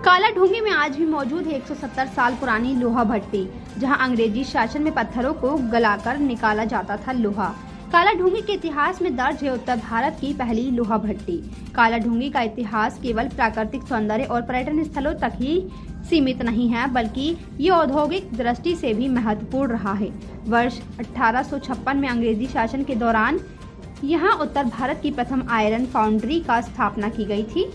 काला ढूंगी में आज भी मौजूद है 170 साल पुरानी लोहा भट्टी, जहां अंग्रेजी शासन में पत्थरों को गलाकर निकाला जाता था लोहा। काला ढूंगी के इतिहास में दर्ज है उत्तर भारत की पहली लोहा भट्टी। काला ढूंगी का इतिहास केवल प्राकृतिक सौंदर्य और पर्यटन स्थलों तक ही सीमित नहीं है, बल्कि ये औद्योगिक दृष्टि से भी महत्वपूर्ण रहा है। वर्ष 1856 में अंग्रेजी शासन के दौरान यहाँ उत्तर भारत की प्रथम आयरन फाउंड्री का स्थापना की गई थी।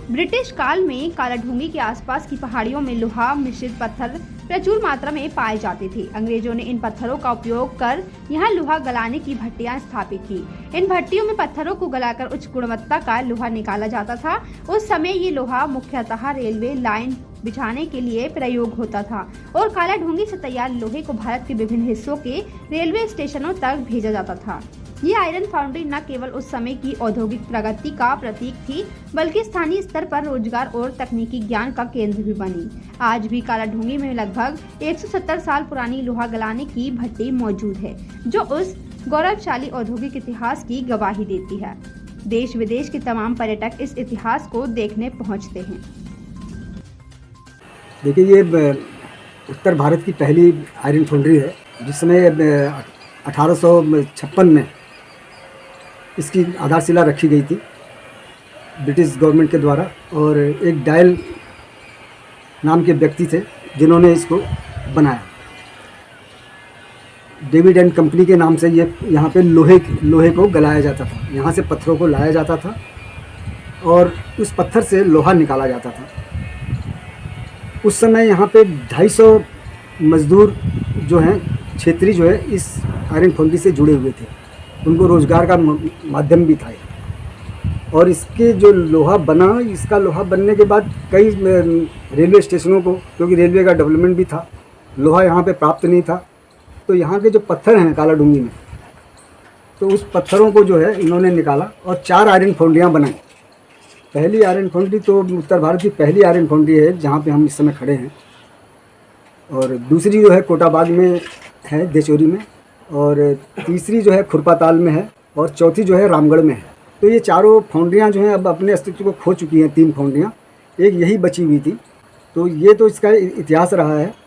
ब्रिटिश काल में काला ढूंगी के आसपास की पहाड़ियों में लोहा मिश्रित पत्थर प्रचुर मात्रा में पाए जाते थे। अंग्रेजों ने इन पत्थरों का उपयोग कर यहाँ लोहा गलाने की भट्टियां स्थापित की। इन भट्टियों में पत्थरों को गलाकर उच्च गुणवत्ता का लोहा निकाला जाता था। उस समय ये लोहा मुख्यतः रेलवे लाइन बिछाने के लिए प्रयोग होता था और काला ढूंगी से तैयार लोहे को भारत के विभिन्न हिस्सों के रेलवे स्टेशनों तक भेजा जाता था। ये आयरन फाउंड्री न केवल उस समय की औद्योगिक प्रगति का प्रतीक थी, बल्कि स्थानीय स्तर पर रोजगार और तकनीकी ज्ञान का केंद्र भी बनी। आज भी काला ढूंगी में लगभग 170 साल पुरानी लोहा गलाने की भट्टी मौजूद है, जो उस गौरवशाली औद्योगिक इतिहास की गवाही देती है। देश विदेश के तमाम पर्यटक इस इतिहास को देखने पहुँचते हैं। देखिए, ये उत्तर भारत की पहली आयरन फाउंड्री है, जिसमें 1856 में इसकी आधारशिला रखी गई थी ब्रिटिश गवर्नमेंट के द्वारा। और एक डायल नाम के व्यक्ति थे जिन्होंने इसको बनाया। डेविड एंड कंपनी के नाम से ये यहाँ पे लोहे को गलाया जाता था। यहाँ से पत्थरों को लाया जाता था और उस पत्थर से लोहा निकाला जाता था। उस समय यहाँ पे 250 मजदूर जो हैं, क्षेत्रीय जो है, इस आयरन फाउंड्री से जुड़े हुए थे। उनको रोजगार का माध्यम भी था। और इसके जो लोहा बना, इसका लोहा बनने के बाद कई रेलवे स्टेशनों को, क्योंकि रेलवे का डेवलपमेंट भी था, लोहा यहाँ पे प्राप्त नहीं था, तो यहाँ के जो पत्थर हैं काला ढूंगी में, तो उस पत्थरों को जो है इन्होंने निकाला और 4 आयरन फाउंड्रियाँ बनाई। पहली आयरन फाउंड्री तो उत्तर भारत की पहली आयरन फाउंड्री है जहाँ पे हम इस समय खड़े हैं। और दूसरी जो है कोटाबाग में है, देचौरी में, और तीसरी जो है खुरपाताल में है, और चौथी जो है रामगढ़ में है। तो ये चारों फाउंड्रियाँ जो हैं अब अपने अस्तित्व को खो चुकी हैं। 3 फाउंड्रियाँ, एक यही बची हुई थी। तो ये तो इसका इतिहास रहा है।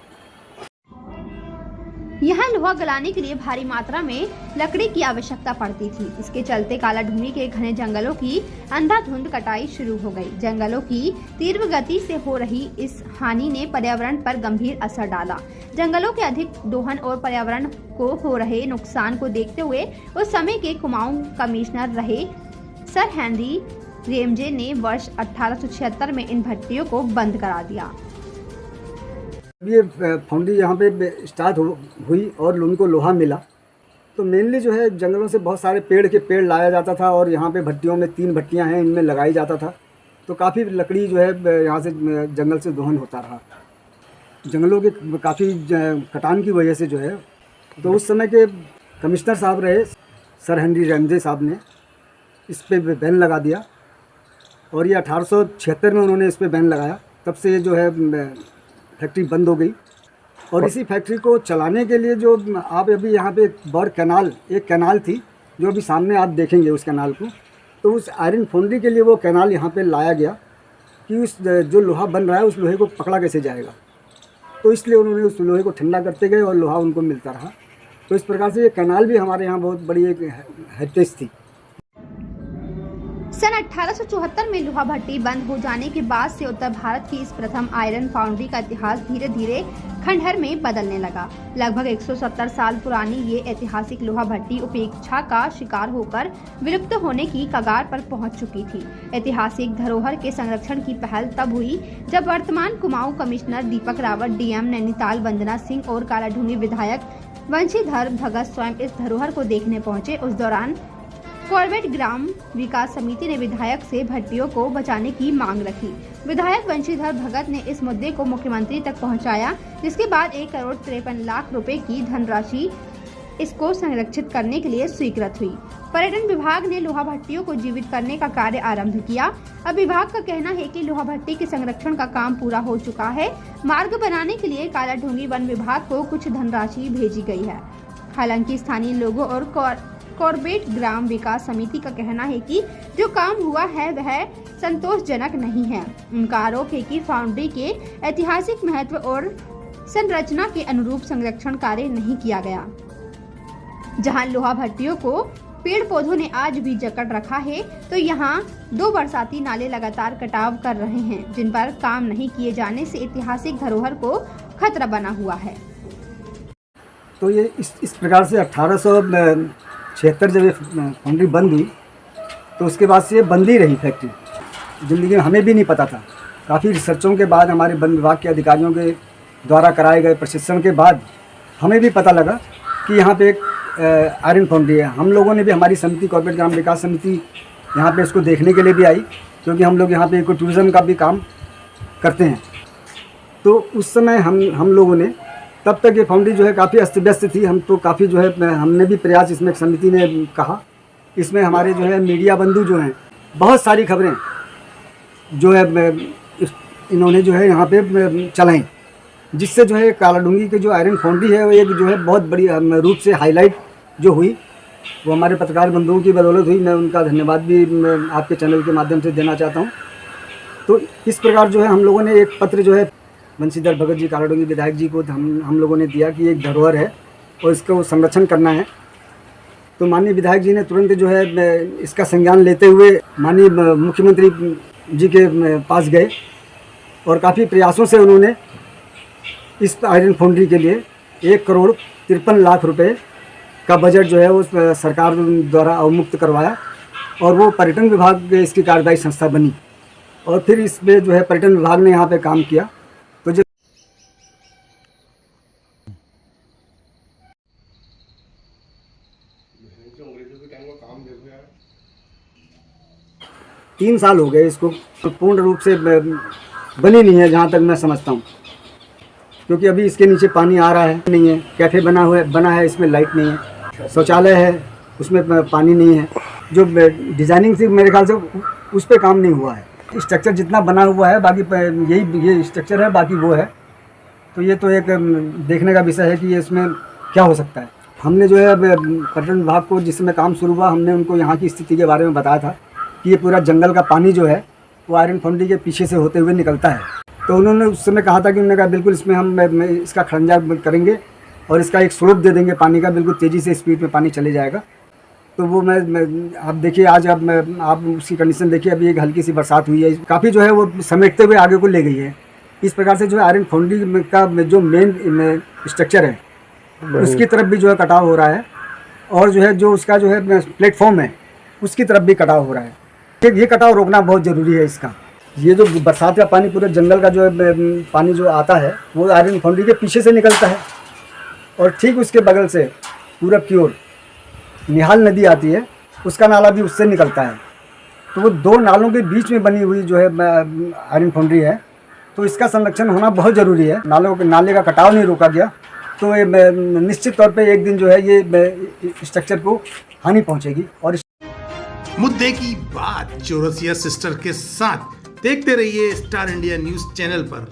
यहाँ लोहा गलाने के लिए भारी मात्रा में लकड़ी की आवश्यकता पड़ती थी। इसके चलते काला ढूंगी के घने जंगलों की अंधाधुंध कटाई शुरू हो गई। जंगलों की तीव्र गति से हो रही इस हानि ने पर्यावरण पर गंभीर असर डाला। जंगलों के अधिक दोहन और पर्यावरण को हो रहे नुकसान को देखते हुए उस समय के कुमाऊं कमिश्नर रहे सर हेनरी रेमजे ने वर्ष 1876 में इन भट्टियों को बंद करा दिया। ये फाउंड्री यहाँ पे स्टार्ट हुई और उनको लोहा मिला, तो मेनली जो है जंगलों से बहुत सारे पेड़ लाया जाता था और यहाँ पे भट्टियों में 3 भट्टियाँ हैं, इनमें लगाई जाता था। तो काफ़ी लकड़ी जो है यहाँ से जंगल से दोहन होता रहा। जंगलों के काफ़ी कटान की वजह से जो है, तो उस समय के कमिश्नर साहब रहे सर हेनरी रेमजे साहब ने इस पर बैन लगा दिया। और ये 1876 में उन्होंने इस पर बैन लगाया। तब से ये जो है फैक्ट्री बंद हो गई। और इसी फैक्ट्री को चलाने के लिए जो आप अभी यहाँ पे एक कैनाल थी, जो अभी सामने आप देखेंगे उस कैनाल को, तो उस आयरन फाउंड्री के लिए वो कैनाल यहाँ पे लाया गया कि उस जो लोहा बन रहा है उस लोहे को पकड़ा कैसे जाएगा। तो इसलिए उन्होंने उस लोहे को ठंडा करते गए और लोहा उनको मिलता रहा। तो इस प्रकार से ये कैनाल भी हमारे यहाँ बहुत बड़ी एक हेरिटेज थी। सन 1874 में लोहा भट्टी बंद हो जाने के बाद से उत्तर भारत की इस प्रथम आयरन फाउंड्री का इतिहास धीरे धीरे खंडहर में बदलने लगा। लगभग 170 साल पुरानी ये ऐतिहासिक लोहा भट्टी उपेक्षा का शिकार होकर विलुप्त होने की कगार पर पहुंच चुकी थी। ऐतिहासिक धरोहर के संरक्षण की पहल तब हुई जब वर्तमान कुमाऊं कमिश्नर दीपक रावत, डीएम नैनीताल वंदना सिंह और काला ढूंगी विधायक वंशीधर भगत स्वयं इस धरोहर को देखने पहुंचे। उस दौरान कॉर्बेट ग्राम विकास समिति ने विधायक से भट्टियों को बचाने की मांग रखी। विधायक वंशीधर भगत ने इस मुद्दे को मुख्यमंत्री तक पहुंचाया, जिसके बाद 1,53,00,000 रुपए की धनराशि इसको संरक्षित करने के लिए स्वीकृत हुई। पर्यटन विभाग ने लोहा भट्टियों को जीवित करने का कार्य आरंभ किया। अब विभाग का कहना है कि लोहा भट्टी के संरक्षण का काम पूरा हो चुका है। मार्ग बनाने के लिए काला ढूंगी वन विभाग को कुछ धनराशि भेजी गई है। हालांकि स्थानीय लोगों और कॉर्बेट ग्राम विकास समिति का कहना है कि जो काम हुआ है वह संतोषजनक नहीं है। उनका आरोप है कि फाउंड्री के ऐतिहासिक महत्व और संरचना के अनुरूप संरक्षण कार्य नहीं किया गया। जहां लोहा भट्टियों को पेड़ पौधों ने आज भी जकड़ रखा है, तो यहाँ 2 बरसाती नाले लगातार कटाव कर रहे हैं, जिन पर काम नहीं किए जाने से ऐतिहासिक धरोहर को खतरा बना हुआ है। तो ये इस प्रकार से 1876 जब ये फाउंड्री बंद हुई तो उसके बाद से ये बंद ही रही फैक्ट्री। ज़िंदगी में हमें भी नहीं पता था। काफ़ी रिसर्चों के बाद, हमारे वन विभाग के अधिकारियों के द्वारा कराए गए प्रशिक्षण के बाद हमें भी पता लगा कि यहाँ पे एक आयरन फाउंड्री है। हम लोगों ने भी, हमारी समिति कॉर्बेट ग्राम विकास समिति यहाँ पे इसको देखने के लिए भी आई, क्योंकि हम लोग यहाँ पे इको टूरिज़्म का भी काम करते हैं। तो उस समय हम लोगों ने, तब तक ये फाउंड्री जो है काफ़ी अस्त व्यस्त थी। हम तो काफ़ी जो है, हमने भी प्रयास, इसमें समिति ने कहा, इसमें हमारे जो है मीडिया बंधु जो हैं, बहुत सारी खबरें जो है इन्होंने जो है यहाँ पे चलाई, जिससे जो है कालाडूंगी के जो आयरन फाउंड्री है वो एक जो है बहुत बड़ी रूप से हाईलाइट जो हुई, वो हमारे पत्रकार बंधुओं की बदौलत हुई। मैं उनका धन्यवाद भी आपके चैनल के माध्यम से देना चाहता हूँ। तो इस प्रकार जो है हम लोगों ने एक पत्र जो है बंशीधर भगत जी, कालाडूंगी विधायक जी को हम लोगों ने दिया कि एक धरोहर है और इसको संरक्षण करना है। तो माननीय विधायक जी ने तुरंत जो है इसका संज्ञान लेते हुए माननीय मुख्यमंत्री जी के पास गए और काफ़ी प्रयासों से उन्होंने इस आयरन फाउंड्री के लिए 1,53,00,000 रुपए का बजट जो है उस सरकार द्वारा अवमुक्त करवाया और वो पर्यटन विभाग इसकी कार्यदायी संस्था बनी और फिर इसमें जो है पर्यटन विभाग ने यहाँ पे काम किया। तो जो 3 साल हो गए इसको, पूर्ण रूप से बनी नहीं है जहाँ तक मैं समझता हूँ, क्योंकि अभी इसके नीचे पानी आ रहा है नहीं है, कैफ़े बना है इसमें लाइट नहीं है, शौचालय है उसमें पानी नहीं है। जो डिज़ाइनिंग थी मेरे ख्याल से उस पर काम नहीं हुआ है। स्ट्रक्चर जितना बना हुआ है, बाकी ये स्ट्रक्चर है, बाकी वो है। तो ये तो एक देखने का विषय है कि ये इसमें क्या हो सकता है। हमने जो है पर्यटन विभाग को, जिस समय काम शुरू हुआ, हमने उनको यहाँ की स्थिति के बारे में बताया था कि ये पूरा जंगल का पानी जो है वो आयरन फाउंड्री के पीछे से होते हुए निकलता है। तो उन्होंने उस समय कहा था कि उन्होंने कहा बिल्कुल इसमें हम इसका खड़ंजा करेंगे और इसका एक स्लोप दे देंगे पानी का, बिल्कुल तेज़ी से स्पीड में पानी चले जाएगा। तो वो मैं आप देखिए, आज आप उसकी कंडीशन देखिए, अभी एक हल्की सी बरसात हुई है, काफ़ी जो है वो समेटते हुए आगे को ले गई है। इस प्रकार से जो है आयरन फाउंड्री का जो मेन स्ट्रक्चर है उसकी तरफ भी जो है कटाव हो रहा है और जो है जो उसका जो है प्लेटफॉर्म है उसकी तरफ भी कटाव हो रहा है। ये कटाव रोकना बहुत ज़रूरी है इसका। ये जो बरसात का पानी, पूरे जंगल का जो है पानी जो आता है वो आयरन फाउंड्री के पीछे से निकलता है और ठीक उसके बगल से पूरब की ओर निहाल नदी आती है, उसका नाला भी उससे निकलता है। तो वो 2 नालों के बीच में बनी हुई जो है आयरन फाउंड्री है, तो इसका संरक्षण होना बहुत ज़रूरी है। नाले का कटाव नहीं रोका गया तो ये निश्चित तौर पे एक दिन जो है ये स्ट्रक्चर को हानि पहुंचेगी। और मुद्दे की बात चौरसिया सिस्टर के साथ देखते रहिए स्टार इंडिया न्यूज़ चैनल पर।